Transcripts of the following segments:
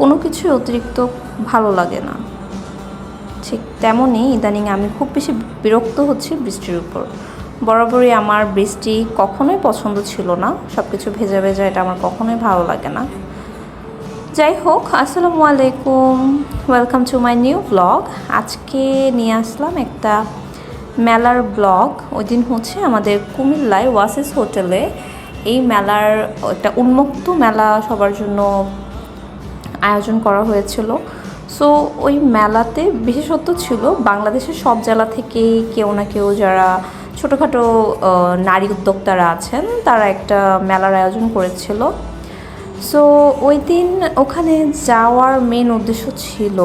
কোনো কিছুই অতিরিক্ত ভালো লাগে না। ঠিক তেমনই ইদানিং আমি খুব বেশি বিরক্ত হচ্ছি বৃষ্টির উপর। বরাবরই আমার বৃষ্টি কখনোই পছন্দ ছিল না, সব কিছু ভেজা ভেজা এটা আমার কখনোই ভালো লাগে না। যাই হোক, আসসালামু আলাইকুম, welcome to my new blog. আজকে নিয়ে আসলাম একটা মেলার ব্লগ। ওই দিন হচ্ছে আমাদের কুমিল্লায় ওয়াসিস হোটেলে এই মেলার একটা উন্মুক্ত মেলা সবার জন্য আয়োজন করা হয়েছিল। সো ওই মেলাতে বিশেষত্ব ছিল বাংলাদেশের সব জেলা থেকেই কেউ না কেউ যারা ছোটোখাটো নারী উদ্যোক্তারা আছেন তারা একটা মেলার আয়োজন করেছিল। সো ওই দিন ওখানে যাওয়ার মেন উদ্দেশ্য ছিল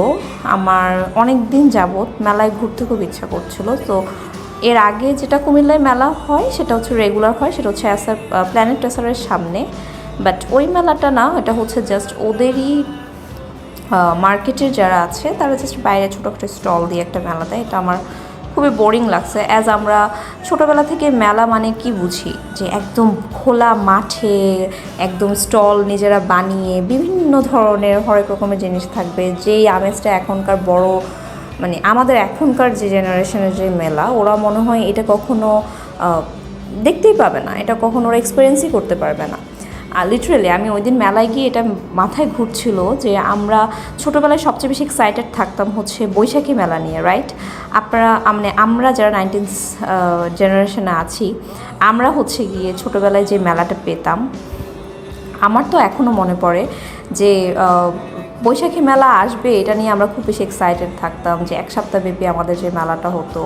আমার অনেক দিন যাবৎ মেলায় ঘুরতে খুব ইচ্ছা করছিল। তো এর আগে যেটা কুমিল্লায় মেলা হয় সেটা হচ্ছে রেগুলার হয়, সেটা হচ্ছে প্ল্যানেট টেসারের সামনে। বাট ওই মেলাটা না, এটা হচ্ছে জাস্ট ওদেরই মার্কেটের যারা আছে তারা জাস্ট বাইরে ছোটোখাটো স্টল দিয়ে একটা মেলা দেয়। এটা আমার খুবই বোরিং লাগছে। অ্যাজ আমরা ছোটোবেলা থেকে মেলা মানে কি বুঝি, যে একদম খোলা মাঠে একদম স্টল নিজেরা বানিয়ে বিভিন্ন ধরনের হরেক রকমের জিনিস থাকবে, যেই আমেজটা এখনকার বড় মানে আমাদের এখনকার যে জেনারেশনের যে মেলা, ওরা মনে হয় এটা কখনো দেখতেই পাবে না, এটা কখনো ওরা এক্সপিরিয়েন্সই করতে পারবে না। আর লিটারেলি আমি ওই দিন মেলায় গিয়ে এটা মাথায় ঘুরছিল যে আমরা ছোটোবেলায় সবচেয়ে বেশি এক্সাইটেড থাকতাম হচ্ছে বৈশাখী মেলা নিয়ে, রাইট? আপনারা মানে আমরা যারা 19th জেনারেশনে আছি, আমরা হচ্ছে গিয়ে ছোটোবেলায় যে মেলাটা পেতাম, আমার তো এখনও মনে পড়ে যে বৈশাখী মেলা আসবে এটা নিয়ে আমরা খুব বেশি এক্সাইটেড থাকতাম। যে এক সপ্তাহব্যাপী আমাদের যে মেলাটা হতো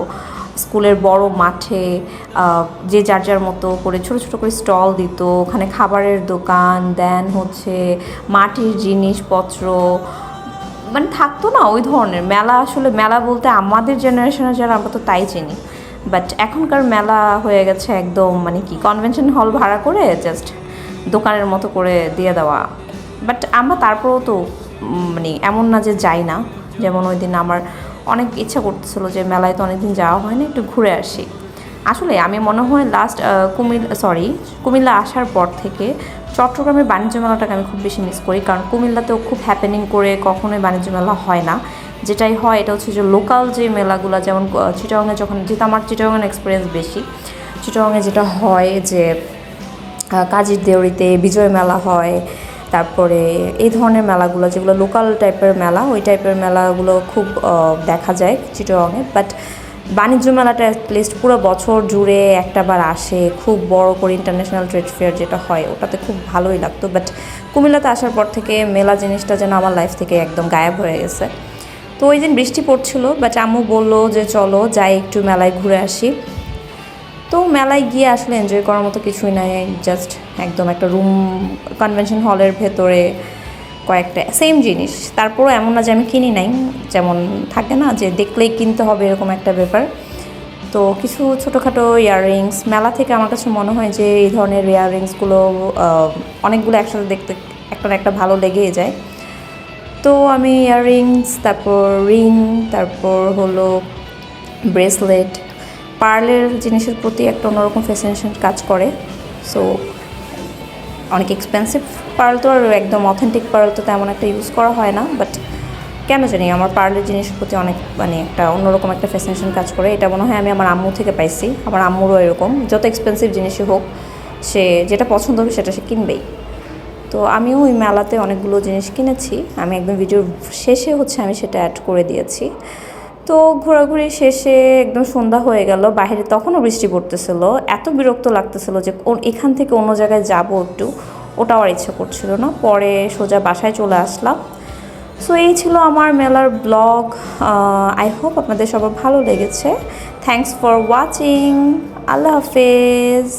স্কুলের বড় মাঠে, যে যার যার মতো করে ছোটো ছোটো করে স্টল দিত, ওখানে খাবারের দোকান, দেন হচ্ছে মাটির জিনিসপত্র মানে থাকতো না ওই ধরনের মেলা। আসলে মেলা বলতে আমাদের জেনারেশনে যারা আমরা তো তাই চিনি। বাট এখনকার মেলা হয়ে গেছে একদম মানে কি কনভেনশন হল ভাড়া করে জাস্ট দোকানের মতো করে দিয়ে দেওয়া। বাট আমরা তারপরেও তো মানে এমন না যে যাই না। যেমন ওই দিন আমার অনেক ইচ্ছা করতেছিল যে মেলায় তো অনেকদিন যাওয়া হয় না, একটু ঘুরে আসি। আসলে আমি মনে হয় লাস্ট কুমিল্লা আসার পর থেকে চট্টগ্রামের বাণিজ্য মেলাটাকে আমি খুব বেশি মিস করি। কারণ কুমিল্লাতেও খুব হ্যাপেনিং করে কখনোই বাণিজ্য মেলা হয় না। যেটাই হয় এটা হচ্ছে যে লোকাল যে মেলাগুলো, যেমন চিটাগাংয়ে যখন যেটা আমার চিটাগাংয়ের এক্সপিরিয়েন্স বেশি, চিটাগাংয়ে যেটা হয় যে কাজীর দেউরিতে বিজয় মেলা হয়, তারপরে এই ধরনের মেলাগুলো যেগুলো লোকাল টাইপের মেলা, ওই টাইপের মেলাগুলো খুব দেখা যায় চিটাগাংয়ে। বাট বাণিজ্য মেলাটা অ্যাটলিস্ট পুরো বছর জুড়ে একটা বার আসে, খুব বড় করে ইন্টারন্যাশনাল ট্রেড ফেয়ার যেটা হয় ওটাতে খুব ভালোই লাগতো। বাট কুমিল্লাতে আসার পর থেকে মেলা জিনিসটা যেন আমার লাইফ থেকে একদম গায়েব হয়ে গেছে। তো ওই দিন বৃষ্টি পড়ছিল, বাট আম্মু বললো যে চলো যাই একটু মেলায় ঘুরে আসি। তো মেলায় গিয়ে আসলে এনজয় করার মতো কিছুই নাই, জাস্ট একদম একটা রুম কনভেনশন হলের ভেতরে কয়েকটা সেম জিনিস। তারপরও এমন না যে আমি কিনি নাই, যেমন থাকে না যে দেখলেই কিনতে হবে এরকম একটা ব্যাপার। তো কিছু ছোটোখাটো ইয়াররিংস মেলা থেকে আমার কাছে মনে হয় যে এই ধরনের ইয়াররিংসগুলো অনেকগুলো একসাথে দেখতে একটা না একটা ভালো লেগেই যায়। তো আমি ইয়াররিংস, তারপর রিং, তারপর হলো ব্রেসলেট, পার্লের জিনিসের প্রতি একটা অন্যরকম ফ্যাসিনেশন কাজ করে। সো অনেক এক্সপেন্সিভ পার্ল তো আর একদম অথেন্টিক পার্ল তো তেমন একটা ইউজ করা হয় না। বাট কেন জানি আমার পার্লের জিনিসের প্রতি অনেক মানে একটা অন্যরকম একটা ফ্যাসিনেশন কাজ করে। এটা মনে হয় আমি আমার আম্মু থেকে পাইছি। আমার আম্মুরও এরকম, যত এক্সপেন্সিভ জিনিসই হোক সে যেটা পছন্দ হবে সেটা সে কিনবেই। তো আমিও ওই মেলাতে অনেকগুলো জিনিস কিনেছি, আমি একদম ভিডিওর শেষে হচ্ছে আমি সেটা অ্যাড করে দিয়েছি। তো ঘোরাঘুরি শেষে একদম সন্ধ্যা হয়ে গেল, বাইরে তখনও বৃষ্টি পড়তেছিল, এত বিরক্ত লাগতেছিল যে এখান থেকে অন্য জায়গায় যাব একটু, ওটাও আর ইচ্ছা করছিল না। পরে সোজা বাসায় চলে আসলাম। সো এই ছিল আমার মেলার ব্লগ। আই হোপ আপনাদের সবার ভালো লেগেছে। Thanks for watching. আল্লাহ হাফেজ।